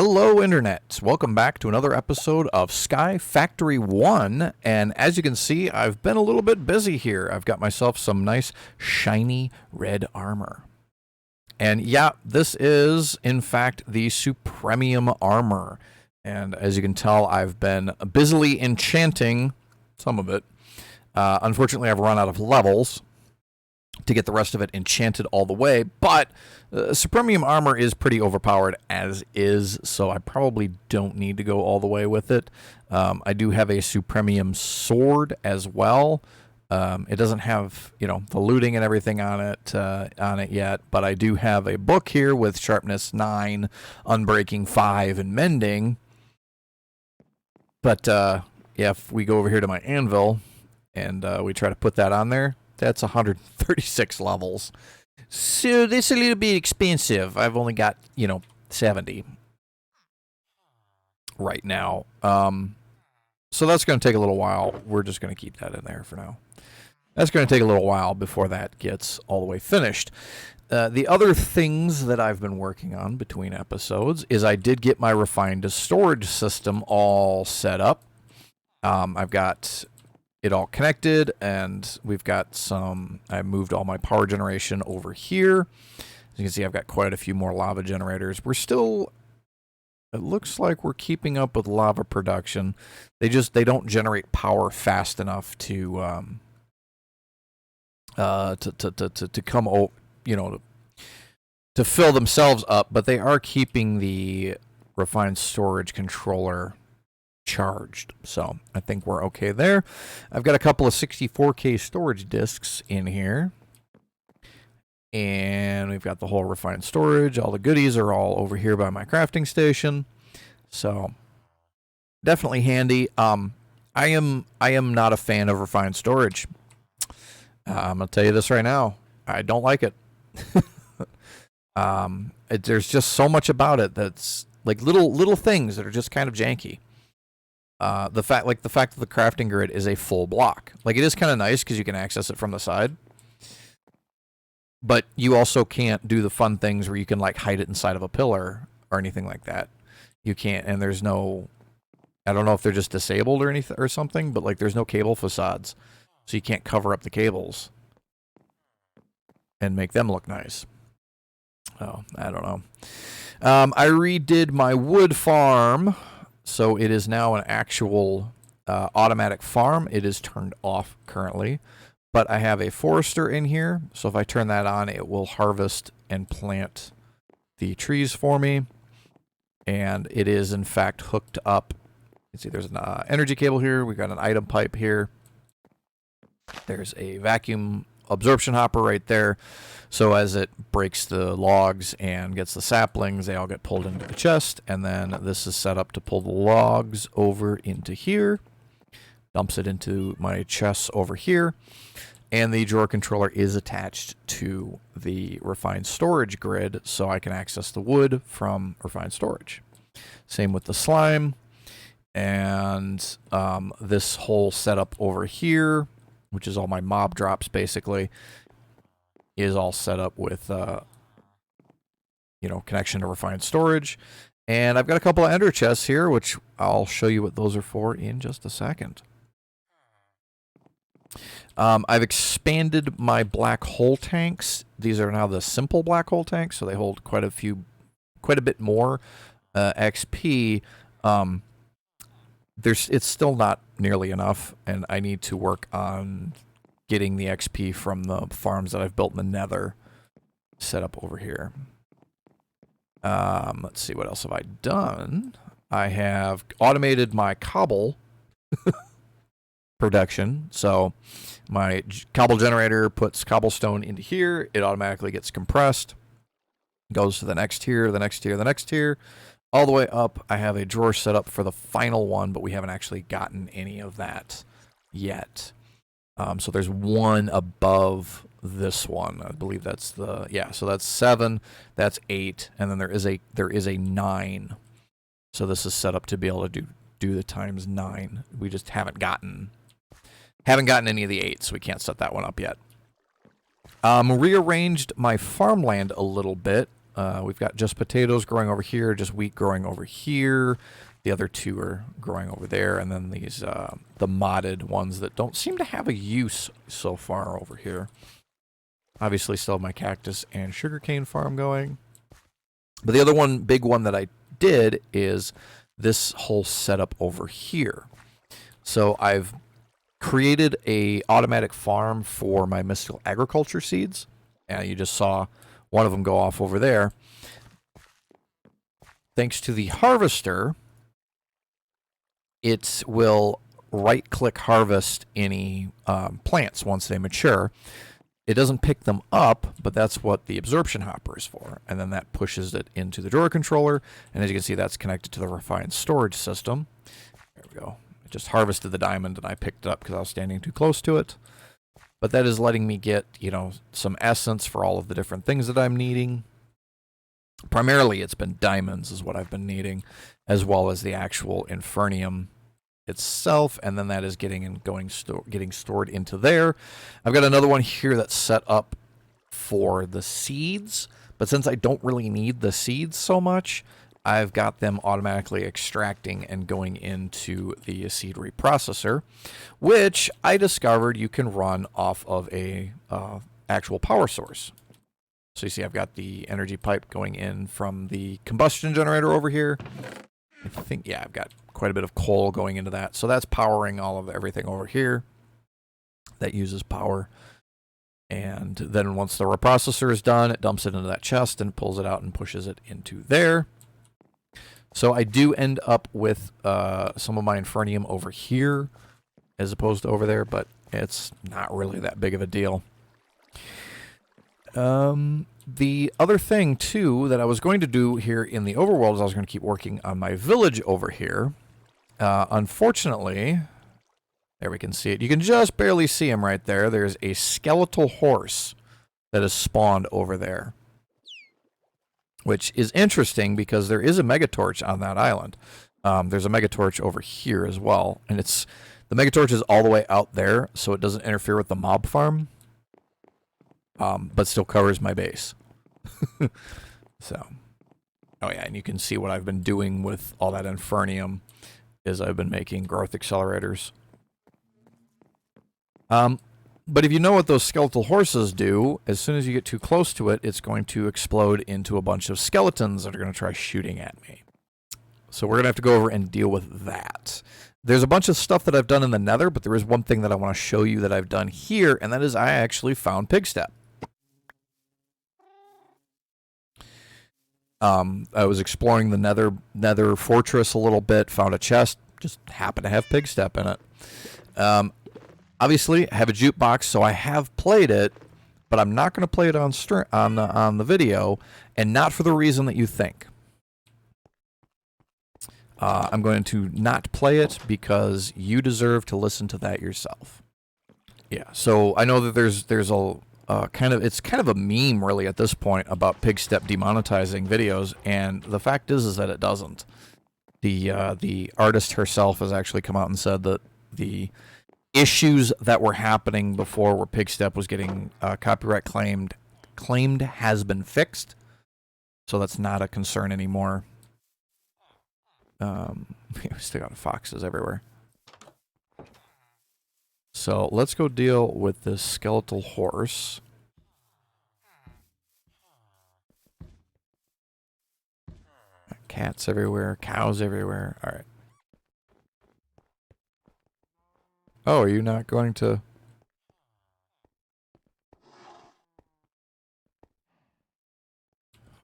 Hello, Internet. Welcome back to another episode of SkyFactory One. And as you can see, I've been a little bit busy here. I've got myself some nice, shiny red armor. And yeah, this is, in fact, the Supremium armor. And as you can tell, I've been busily enchanting some of it. Unfortunately, I've run out of levels to get the rest of it enchanted all the way, but Supremium armor is pretty overpowered as is, so I probably don't need to go all the way with it. I do have a Supremium sword as well. It doesn't have, the looting and everything on it yet, but I do have a book here with sharpness 9, unbreaking 5, and mending. But yeah, if we go over here to my anvil and we try to put that on there, that's 136 levels. So this is a little bit expensive. I've only got, 70 right now. So that's going to take a little while. We're just going to keep that in there for now. That's going to take a little while before that gets all the way finished. The other things that I've been working on between episodes is I did get my refined storage system all set up. I've got it all connected, and we've got I moved all my power generation over here. As you can see, I've got quite a few more lava generators. It looks like we're keeping up with lava production. They don't generate power fast enough to come, to fill themselves up, but they are keeping the refined storage controller charged, so I think we're okay there. I've got a couple of 64K storage disks in here, and we've got the whole refined storage. All the goodies are all over here by my crafting station, so definitely handy. I am not a fan of refined storage. I'm gonna tell you this right now. I don't like it. There's just so much about it that's like little things that are just kind of janky. The fact that the crafting grid is a full block. Like, it is kind of nice because you can access it from the side. But you also can't do the fun things where you can, like, hide it inside of a pillar or anything like that. You can't, and there's no... I don't know if they're just disabled or anything or something, but, like, there's no cable facades. So you can't cover up the cables and make them look nice. Oh, I don't know. I redid my wood farm. So it is now an actual automatic farm. It is turned off currently. But I have a forester in here. So if I turn that on, it will harvest and plant the trees for me. And it is, in fact, hooked up. You can see there's an energy cable here. We've got an item pipe here. There's a vacuum absorption hopper right there. So as it breaks the logs and gets the saplings, they all get pulled into the chest, and then this is set up to pull the logs over into here, dumps it into my chests over here, and the drawer controller is attached to the refined storage grid, so I can access the wood from refined storage. Same with the slime, and this whole setup over here, which is all my mob drops basically, is all set up with, connection to refined storage. And I've got a couple of ender chests here, which I'll show you what those are for in just a second. I've expanded my black hole tanks. These are now the simple black hole tanks, so they hold quite a bit more XP. It's still not nearly enough, and I need to work on getting the XP from the farms that I've built in the Nether set up over here. Let's see, what else have I done? I have automated my cobble production. So my cobble generator puts cobblestone into here. It automatically gets compressed, goes to the next tier, the next tier, the next tier, all the way up. I have a drawer set up for the final one, but we haven't actually gotten any of that yet. So there's one above this one. I believe that's so that's 7, that's 8, and then there is a 9. So this is set up to be able to do the times 9. We just haven't gotten any of the 8s, so we can't set that one up yet. Rearranged my farmland a little bit. We've got just potatoes growing over here, just wheat growing over here. The other two are growing over there, and then these the modded ones that don't seem to have a use so far over here. Obviously, still have my cactus and sugarcane farm going. But the other one, big one that I did is this whole setup over here. So I've created a automatic farm for my mystical agriculture seeds, and you just saw one of them go off over there. Thanks to the harvester, it will right-click harvest any plants once they mature. It doesn't pick them up, but that's what the absorption hopper is for. And then that pushes it into the drawer controller. And as you can see, that's connected to the refined storage system. There we go. It just harvested the diamond, and I picked it up because I was standing too close to it. But that is letting me get, you know, some essence for all of the different things that I'm needing. Primarily, it's been diamonds is what I've been needing, as well as the actual infernium itself, and then that is getting stored into there. I've got another one here that's set up for the seeds, but since I don't really need the seeds so much, I've got them automatically extracting and going into the seed reprocessor, which I discovered you can run off of a actual power source. So you see I've got the energy pipe going in from the combustion generator over here. I think, yeah, I've got quite a bit of coal going into that. So that's powering all of everything over here that uses power. And then once the reprocessor is done, it dumps it into that chest and pulls it out and pushes it into there. So I do end up with some of my infernium over here as opposed to over there, but it's not really that big of a deal. The other thing, too, that I was going to do here in the overworld is I was going to keep working on my village over here. Unfortunately, there we can see it. You can just barely see him right there. There's a skeletal horse that is spawned over there, which is interesting because there is a megatorch on that island. There's a megatorch over here as well, and the megatorch is all the way out there, so it doesn't interfere with the mob farm. But still covers my base. So, oh yeah, and you can see what I've been doing with all that infernium is I've been making growth accelerators. But if you know what those skeletal horses do, as soon as you get too close to it, it's going to explode into a bunch of skeletons that are going to try shooting at me. So we're going to have to go over and deal with that. There's a bunch of stuff that I've done in the Nether, but there is one thing that I want to show you that I've done here, and that is I actually found Pigstep. I was exploring the Nether Fortress a little bit, found a chest, just happened to have Pigstep in it. Obviously, I have a jukebox, so I have played it, but I'm not going to play it on the video, and not for the reason that you think. I'm going to not play it because you deserve to listen to that yourself. Yeah, so I know that there's a it's kind of a meme really at this point about Pigstep demonetizing videos, and the fact is that it doesn't. The artist herself has actually come out and said that the issues that were happening before where Pigstep was getting copyright claimed has been fixed, so that's not a concern anymore. We still got foxes everywhere. So let's go deal with this skeletal horse. Cats everywhere, cows everywhere. All right. Oh, are you not going to?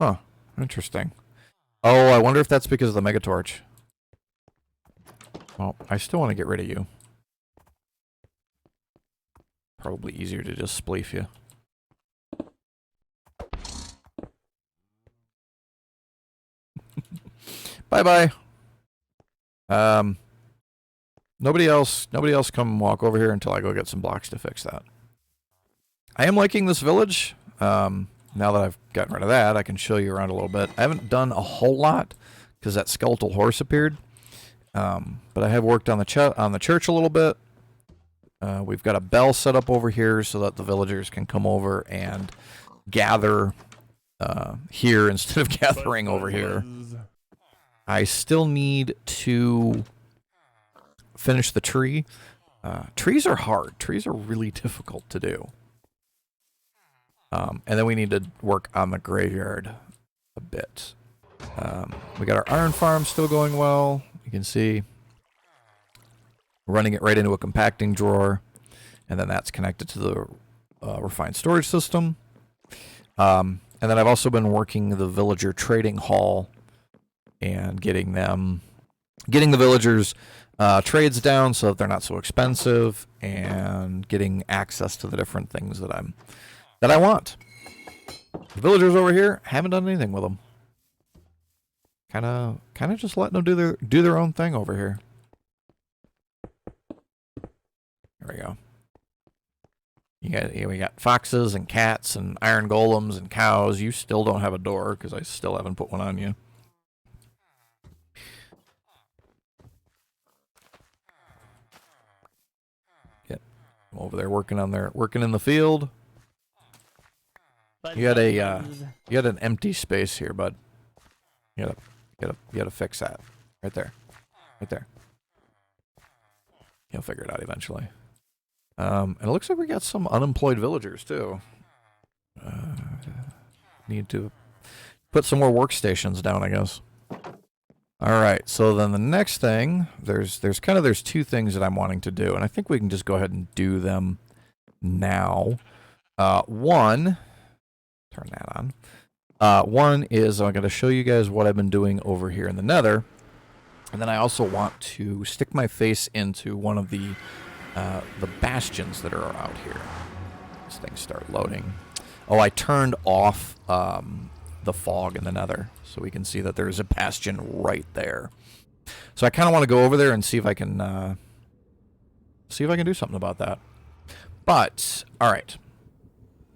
Huh. Interesting. Oh, I wonder if that's because of the megatorch. Well, I still want to get rid of you. Probably easier to just spleef you. Bye-bye. Nobody else come walk over here until I go get some blocks to fix that. I am liking this village. Now that I've gotten rid of that, I can show you around a little bit. I haven't done a whole lot because that skeletal horse appeared. But I have worked on the church a little bit. We've got a bell set up over here so that the villagers can come over and gather here instead of gathering over here. I still need to finish the tree. Trees are hard. Trees are really difficult to do. And then we need to work on the graveyard a bit. We got our iron farm still going well. You can see running it right into a compacting drawer, and then that's connected to the refined storage system. And then I've also been working the villager trading hall and getting the villagers trades down so that they're not so expensive, and getting access to the different things that I want. The villagers over here, haven't done anything with them. Kind of just letting them do their own thing over here. There we go. We got foxes and cats and iron golems and cows. You still don't have a door because I still haven't put one on you. Get over there working in the field. You had an empty space here, bud. You gotta fix that. Right there. Right there. You'll figure it out eventually. And it looks like we got some unemployed villagers too. Need to put some more workstations down, I guess. Alright, so then the next thing, there's two things that I'm wanting to do, and I think we can just go ahead and do them now. One, turn that on. One is I'm going to show you guys what I've been doing over here in the Nether, and then I also want to stick my face into one of the bastions that are out here. These things start loading. Oh, I turned off the fog in the Nether, so we can see that there's a bastion right there. So I kind of want to go over there and see if I can do something about that. But all right,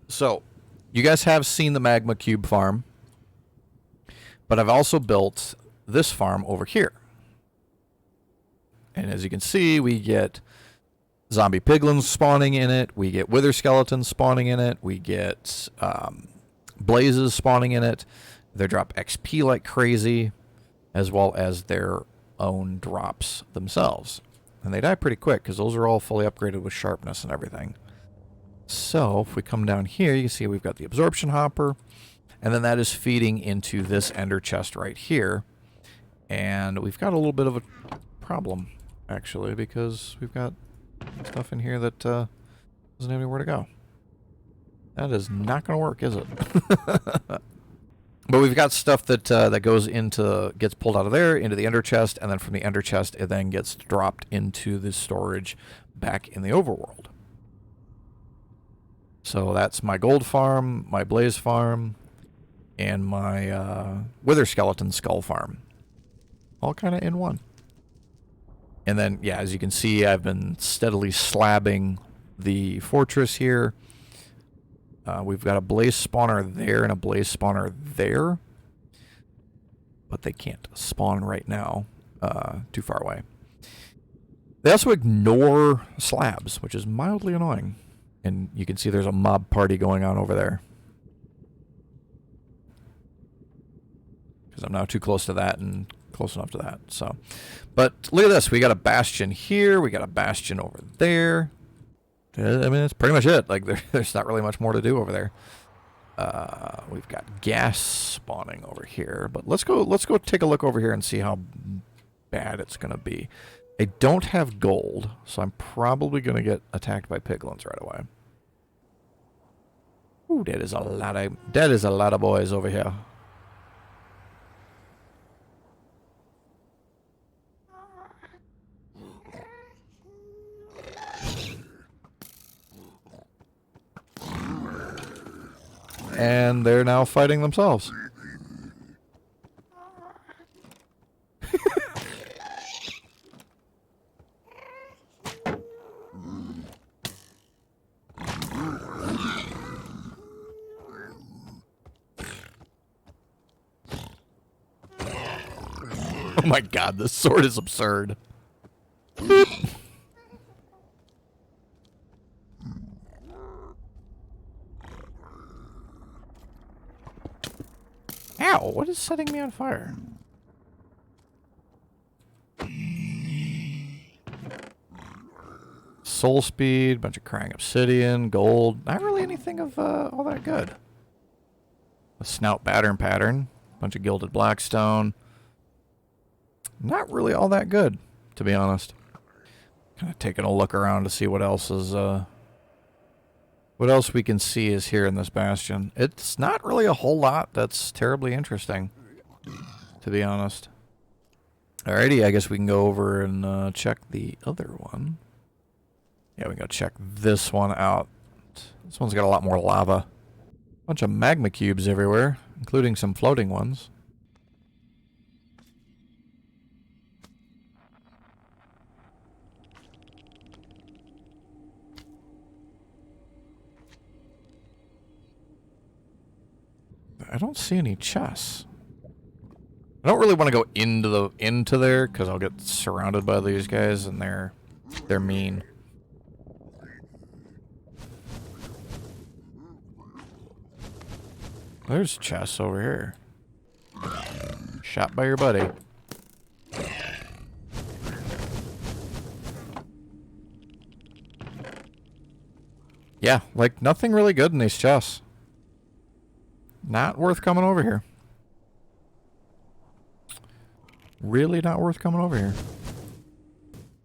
so you guys have seen the magma cube farm, but I've also built this farm over here. And as you can see, we get zombie piglins spawning in it, we get wither skeletons spawning in it, we get blazes spawning in it. They drop XP like crazy, as well as their own drops themselves. And they die pretty quick because those are all fully upgraded with sharpness and everything. So if we come down here, you can see we've got the absorption hopper, and then that is feeding into this ender chest right here. And we've got a little bit of a problem, actually, because we've got stuff in here that doesn't have anywhere to go. That is not going to work, is it? But we've got stuff that gets pulled out of there into the ender chest, and then from the ender chest it then gets dropped into the storage back in the overworld. So that's my gold farm, my blaze farm, and my wither skeleton skull farm, all kind of in one. And then, yeah, as you can see, I've been steadily slabbing the fortress here. We've got a blaze spawner there and a blaze spawner there, but they can't spawn right now, too far away. They also ignore slabs, which is mildly annoying. And you can see there's a mob party going on over there. Because I'm now too close to that and close enough to that. So, but look at this. We got a bastion here. We got a bastion over there. I mean, that's pretty much it. Like, there's not really much more to do over there. We've got gas spawning over here. But let's go take a look over here and see how bad it's going to be. I don't have gold, so I'm probably going to get attacked by piglins right away. Ooh, that is a lot of boys over here. And they're now fighting themselves. Oh my god, this sword is absurd. What is setting me on fire? Soul speed, bunch of crying obsidian, gold. Not really anything of all that good. A snout pattern, bunch of gilded blackstone. Not really all that good, to be honest. Kind of taking a look around to see what else is what else we can see is here in this bastion. It's not really a whole lot that's terribly interesting, to be honest. Alrighty, I guess we can go over and check the other one. Yeah, we can go check this one out. This one's got a lot more lava. Bunch of magma cubes everywhere, including some floating ones. I don't see any chests. I don't really want to go into there because I'll get surrounded by these guys and they're mean. There's chests over here. Shot by your buddy. Yeah, like nothing really good in these chests. Not worth coming over here. Really not worth coming over here.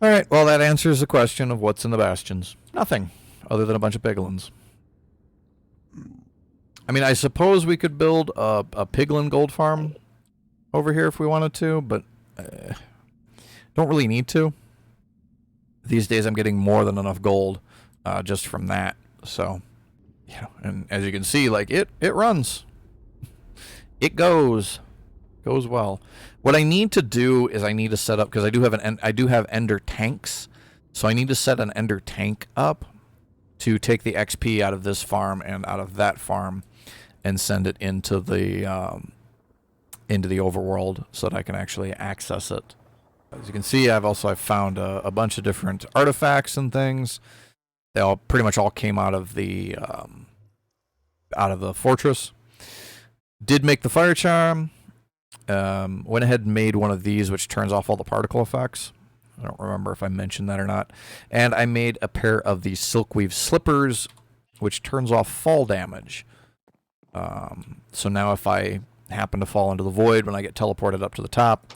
Alright, well that answers the question of what's in the bastions. Nothing, other than a bunch of piglins. I mean, I suppose we could build a piglin gold farm over here if we wanted to, but don't really need to. These days I'm getting more than enough gold just from that. So, you know, and as you can see, like it runs. It goes well. What I need to do is I need to set up, because I do have ender tanks, so I need to set an ender tank up to take the XP out of this farm and out of that farm and send it into the overworld so that I can actually access it. As you can see, I've found a bunch of different artifacts and things. They all pretty much all came out of the fortress. Did make the fire charm. Went ahead and made one of these, which turns off all the particle effects. I don't remember if I mentioned that or not. And I made a pair of these silkweave slippers, which turns off fall damage. So now if I happen to fall into the void when I get teleported up to the top,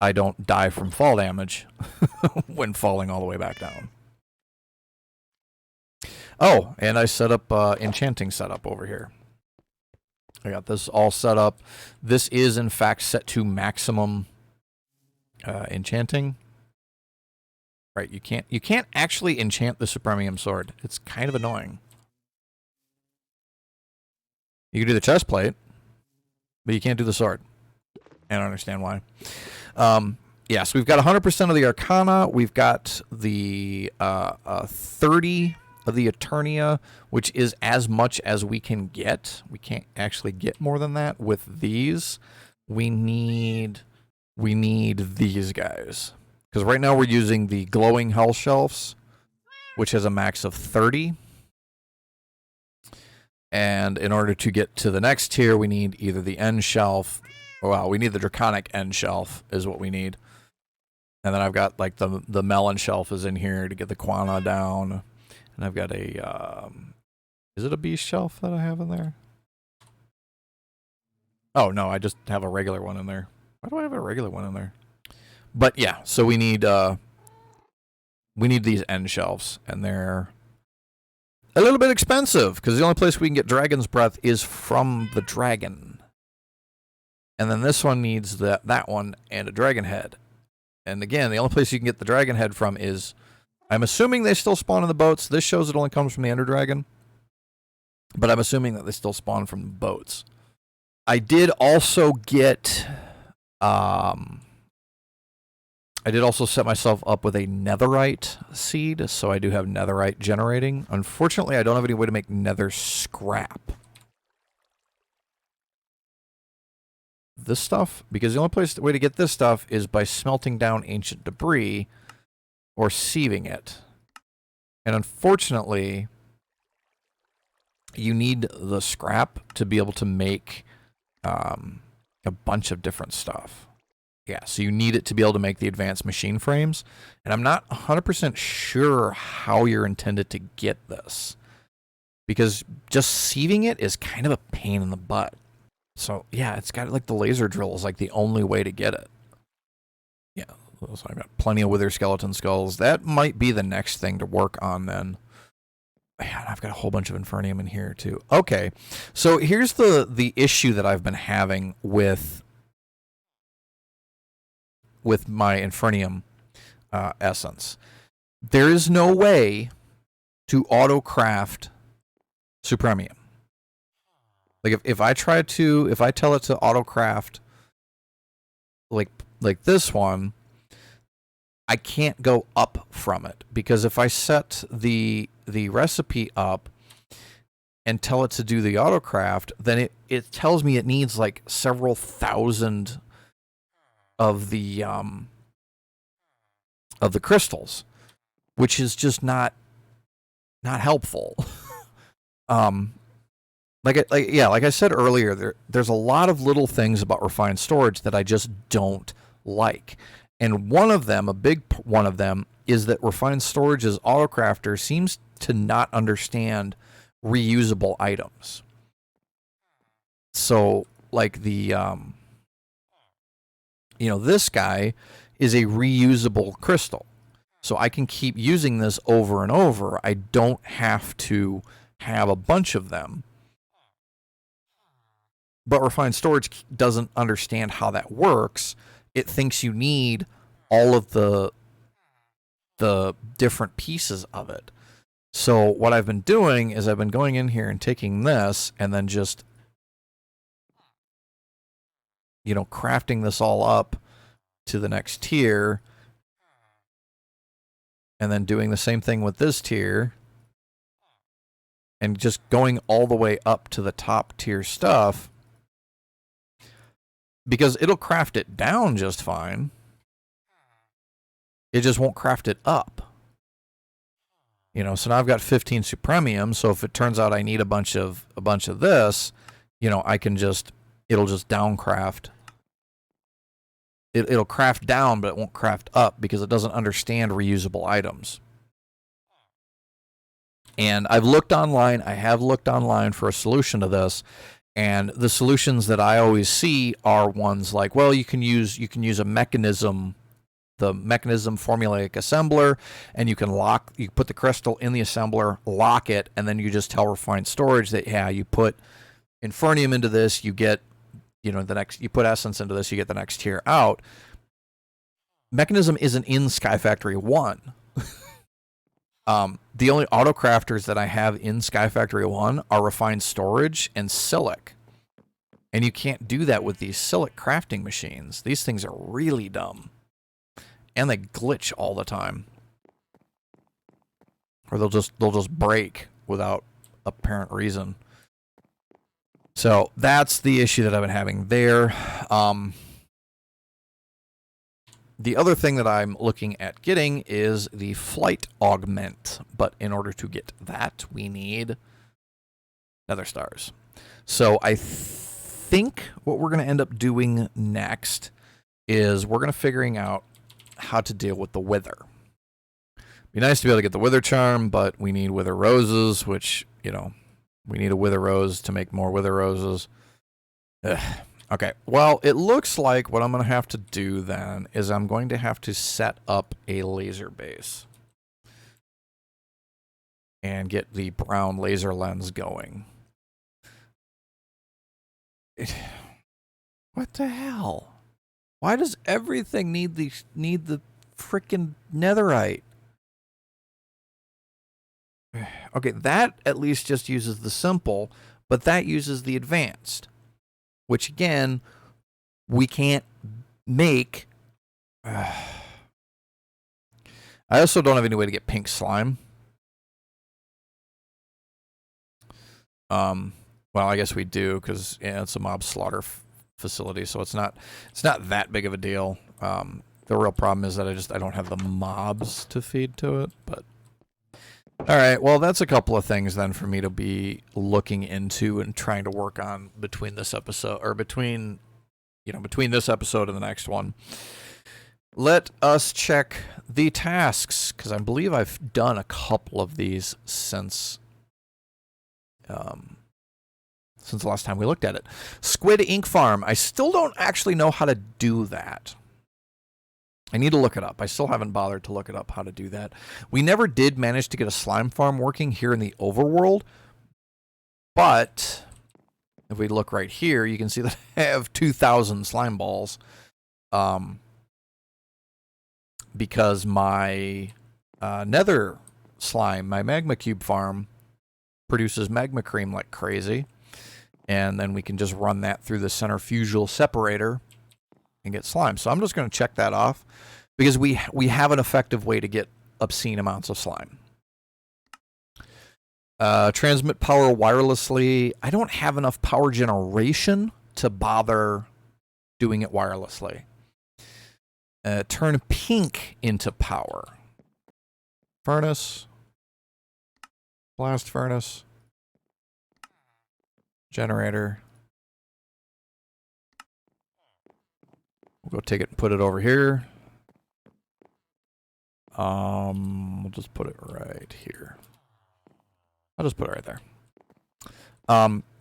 I don't die from fall damage when falling all the way back down. Oh, and I set up enchanting setup over here. I got this all set up. This is in fact set to maximum enchanting. Right, you can't actually enchant the Supremium sword. It's kind of annoying. You can do the chest plate, but you can't do the sword. I don't understand why. Yeah, so we've got 100% of the Arcana. We've got the 30 of the Eternia, which is as much as we can get. We can't actually get more than that with these. We need these guys. Because right now we're using the glowing hell shelves, which has a max of 30. And in order to get to the next tier, we need either the end shelf, well, we need the draconic end shelf is what we need. And then I've got like the melon shelf is in here to get the Quana down. And I've got a, is it a beast shelf that I have in there? Oh, no, I just have a regular one in there. Why do I have a regular one in there? But yeah, so we need these end shelves, and they're a little bit expensive, because the only place we can get Dragon's Breath is from the dragon. And then this one needs that one and a dragon head. And again, the only place you can get the dragon head from is, I'm assuming they still spawn in the boats. This shows it only comes from the Ender Dragon. But I'm assuming that they still spawn from the boats. I did also get, I did also set myself up with a netherite seed, so I do have netherite generating. Unfortunately, I don't have any way to make nether scrap. This stuff, because the only way to get this stuff is by smelting down ancient debris or sieving it. And unfortunately, you need the scrap to be able to make a bunch of different stuff. Yeah, so you need it to be able to make the advanced machine frames. And I'm not 100% sure how you're intended to get this, because just sieving it is kind of a pain in the butt. So yeah, it's got like the laser drill is like the only way to get it. Yeah, so I've got plenty of wither skeleton skulls. That might be the next thing to work on then. Man, I've got a whole bunch of Infernium in here too. Okay, so here's the issue that I've been having with my Infernium essence. There is no way to auto-craft Supremium. Like if I tell it to auto-craft like this one, I can't go up from it, because if I set the recipe up and tell it to do the autocraft, then it tells me it needs like several thousand of the crystals, which is just not helpful. Like I said earlier, there's a lot of little things about refined storage that I just don't like. And one of them, a big one of them, is that refined storage's autocrafter seems to not understand reusable items. So like the this guy is a reusable crystal. So I can keep using this over and over. I don't have to have a bunch of them. But refined storage doesn't understand how that works. It thinks you need all of the different pieces of it. So what I've been doing is I've been going in here and taking this and then just crafting this all up to the next tier, and then doing the same thing with this tier, and just going all the way up to the top tier stuff, because it'll craft it down just fine. It just won't craft it up. So now I've got 15 Supremium, so if it turns out I need a bunch of this, I can it'll just downcraft. It'll craft down, but it won't craft up because it doesn't understand reusable items. And I have looked online for a solution to this, and the solutions that I always see are ones like, well, you can use a mechanism, the mechanism formulaic assembler, and you put the crystal in the assembler, lock it, and then you just tell refined storage that, yeah, you put Infernium into this, you get you put essence into this, you get the next tier out. Mechanism isn't in SkyFactory One. The only autocrafters that I have in SkyFactory One are refined storage and silic. And you can't do that with these silic crafting machines. These things are really dumb. And they glitch all the time. Or they'll just break without apparent reason. So that's the issue that I've been having there. The other thing that I'm looking at getting is the flight augment. But in order to get that, we need nether stars. So I think what we're going to end up doing next is we're going to figuring out how to deal with the wither. Be nice to be able to get the wither charm, but we need wither roses, which, we need a wither rose to make more wither roses. Ugh. Okay, well, it looks like what I'm going to have to do then is I'm going to have to set up a laser base and get the brown laser lens going. What the hell? Why does everything need the frickin' netherite? Okay, that at least just uses the simple, but that uses the advanced, which again, we can't make. I also don't have any way to get pink slime. Well, I guess we do, because it's a mob slaughter facility, so it's not that big of a deal. The real problem is that I don't have the mobs to feed to it, but. All right, well, that's a couple of things then for me to be looking into and trying to work on between this episode, or between between this episode and the next one. Let us check the tasks, because I believe I've done a couple of these since the last time we looked at it. Squid ink farm. I still don't actually know how to do that. I need to look it up. I still haven't bothered to look it up how to do that. We never did manage to get a slime farm working here in the overworld, but if we look right here, you can see that I have 2,000 slime balls. Because my nether slime, my magma cube farm, produces magma cream like crazy. And then we can just run that through the centrifugal separator and get slime. So I'm just going to check that off because we have an effective way to get obscene amounts of slime. Transmit power wirelessly. I don't have enough power generation to bother doing it wirelessly. Turn pink into power. Furnace. Blast furnace. Generator. We'll go take it and put it over here. We'll just put it right here. I'll just put it right there.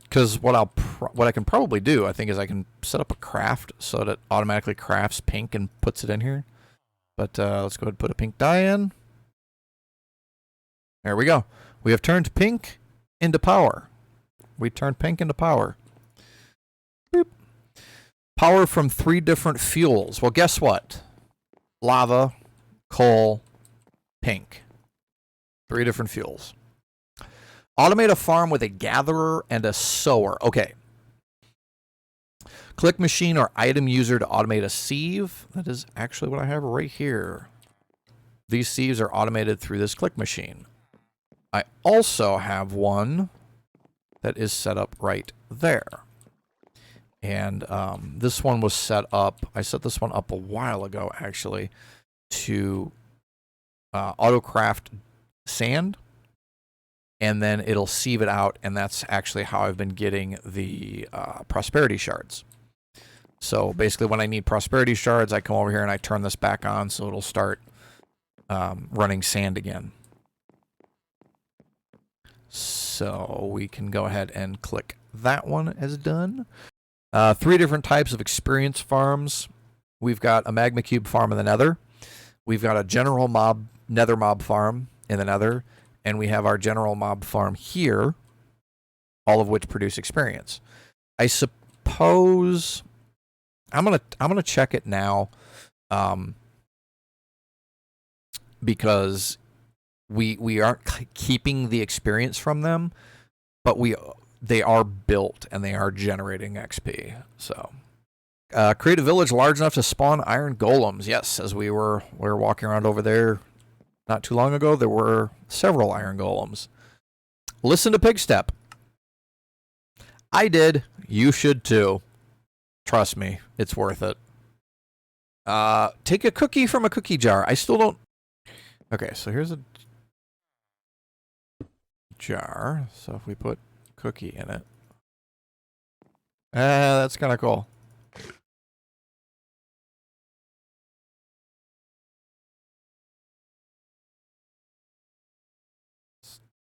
Because what I can probably do, I think, is I can set up a craft so that it automatically crafts pink and puts it in here. But let's go ahead and put a pink dye in. There we go. We have turned pink into power. We turned pink into power. Boop. Power from 3 different fuels. Well, guess what? Lava, coal, pink. 3 different fuels. Automate a farm with a gatherer and a sower. Okay. Click machine or item user to automate a sieve. That is actually what I have right here. These sieves are automated through this click machine. I also have one that is set up right there. And this one was set up, I set this one up a while ago actually, to auto-craft sand. And then it'll sieve it out, and that's actually how I've been getting the prosperity shards. So basically when I need prosperity shards, I come over here and I turn this back on so it'll start running sand again. So we can go ahead and click that one as done. 3 different types of experience farms. We've got a magma cube farm in the nether. We've got a general mob nether mob farm in the nether. And we have our general mob farm here, all of which produce experience. I suppose I'm gonna check it now, because we aren't keeping the experience from them, but they are built and they are generating XP. So create a village large enough to spawn iron golems. Yes, as we were walking around over there not too long ago, there were several iron golems. Listen to Pigstep. I did. You should too. Trust me, it's worth it. Take a cookie from a cookie jar. I still don't... Okay, so here's a jar. So if we put cookie in it... that's kind of cool.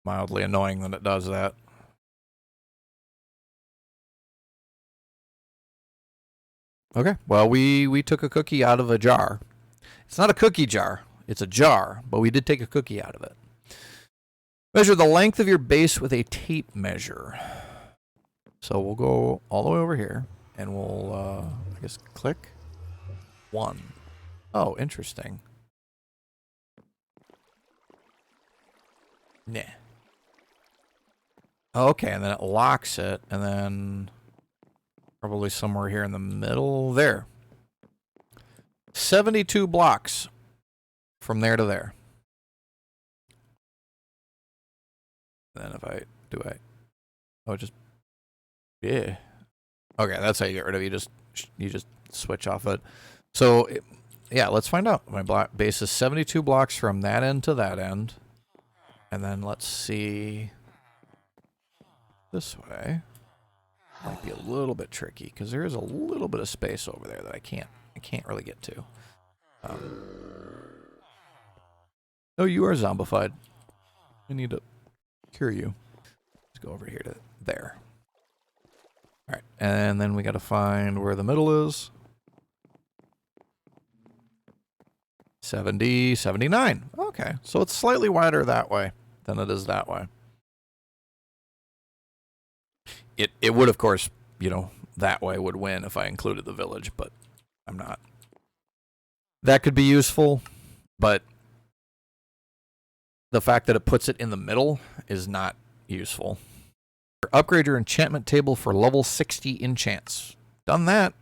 Mildly annoying that it does that. Okay, well, we took a cookie out of a jar. It's not a cookie jar, it's a jar, but we did take a cookie out of it. Measure the length of your base with a tape measure. So we'll go all the way over here, and we'll, I guess, click 1. Oh, interesting. Nah. Okay, and then it locks it, and then probably somewhere here in the middle there. 72 blocks from there to there. And then if I do yeah. Okay, that's how you get rid of it. You just switch off it. So yeah, let's find out. My block base is 72 blocks from that end to that end. And then let's see this way. might be a little bit tricky because there is a little bit of space over there that I can't really get to. Oh, you are zombified. I need to cure you. Let's go over here to there. All right, and then we got to find where the middle is. 70, 79. Okay, so it's slightly wider that way than it is that way. It would, of course, you know, that way would win if I included the village, but I'm not. That could be useful, but the fact that it puts it in the middle is not useful. Upgrade your enchantment table for level 60 enchants. Done that.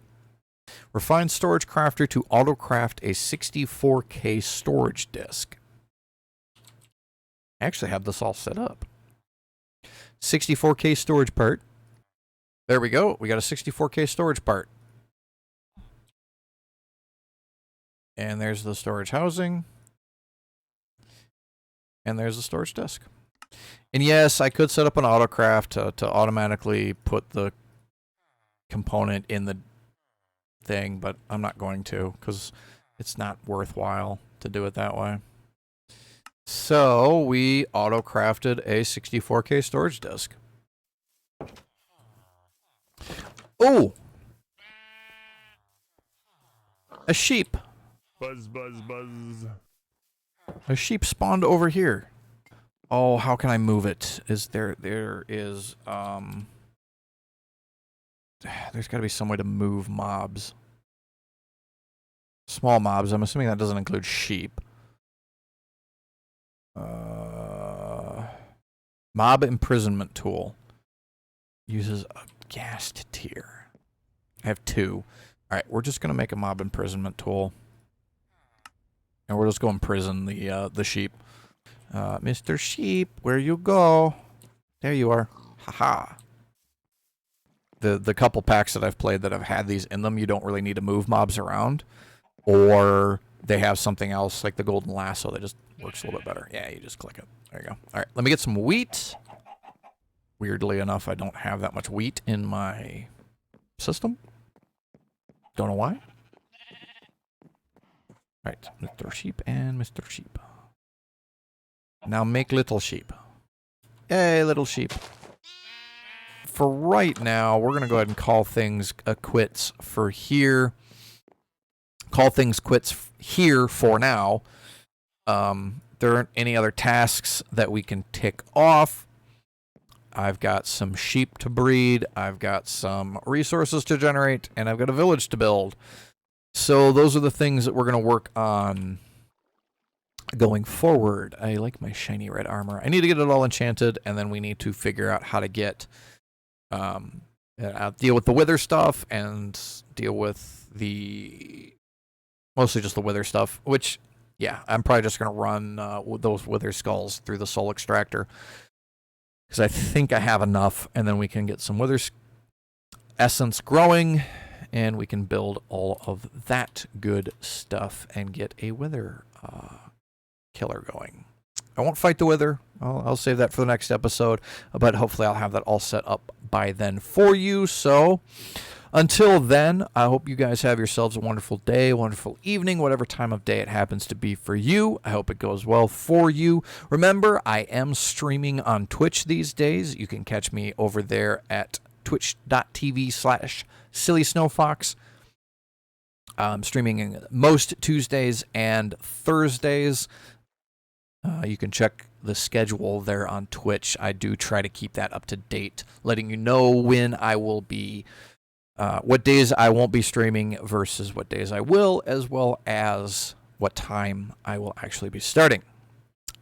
Refine storage crafter to auto-craft a 64K storage disk. I actually have this all set up. 64K storage part. There we go. We got a 64K storage part. And there's the storage housing. And there's the storage disk. And yes, I could set up an autocraft to automatically put the component in the thing, but I'm not going to because it's not worthwhile to do it that way. So we auto-crafted a 64K storage disk. Oh! A sheep. Buzz, buzz, buzz. A sheep spawned over here. Oh, how can I move it? Is there is there's got to be some way to move mobs. Small mobs. I'm assuming that doesn't include sheep. Mob imprisonment tool. Uses a ghast tier. I have 2. Alright, we're just going to make a mob imprisonment tool. And we're just going to imprison the sheep. Mr. Sheep, where you go? There you are. Haha. The couple packs that I've played that have had these in them, you don't really need to move mobs around. Or they have something else like the golden lasso that just works a little bit better. Yeah, you just click it. There you go. All right, let me get some wheat. Weirdly enough, I don't have that much wheat in my system. Don't know why. All right, Mr. Sheep and Mr. Sheep. Now make little sheep. Hey, little sheep. For right now, we're going to go ahead and call things quits for here. Call things quits here for now. There aren't any other tasks that we can tick off. I've got some sheep to breed. I've got some resources to generate. And I've got a village to build. So those are the things that we're going to work on going forward. I like my shiny red armor. I need to get it all enchanted. And then we need to figure out how to get... deal with the wither stuff and deal with the... Mostly just the wither stuff, which, yeah, I'm probably just going to run those wither skulls through the soul extractor. Because I think I have enough, and then we can get some wither essence growing, and we can build all of that good stuff and get a wither killer going. I won't fight the wither. I'll save that for the next episode, but hopefully I'll have that all set up by then for you. So until then, I hope you guys have yourselves a wonderful day, wonderful evening, whatever time of day it happens to be for you. I hope it goes well for you. Remember, I am streaming on Twitch these days. You can catch me over there at twitch.tv/SillySnowfox. I'm streaming most Tuesdays and Thursdays. You can check the schedule there on Twitch. I do try to keep that up to date, letting you know when I will be, what days I won't be streaming versus what days I will, as well as what time I will actually be starting.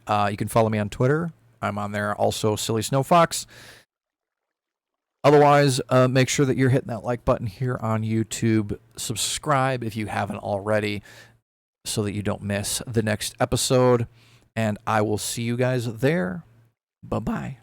You can follow me on Twitter. I'm on there also, SillySnowfox. Otherwise, make sure that you're hitting that like button here on YouTube. Subscribe if you haven't already so that you don't miss the next episode. And I will see you guys there. Bye-bye.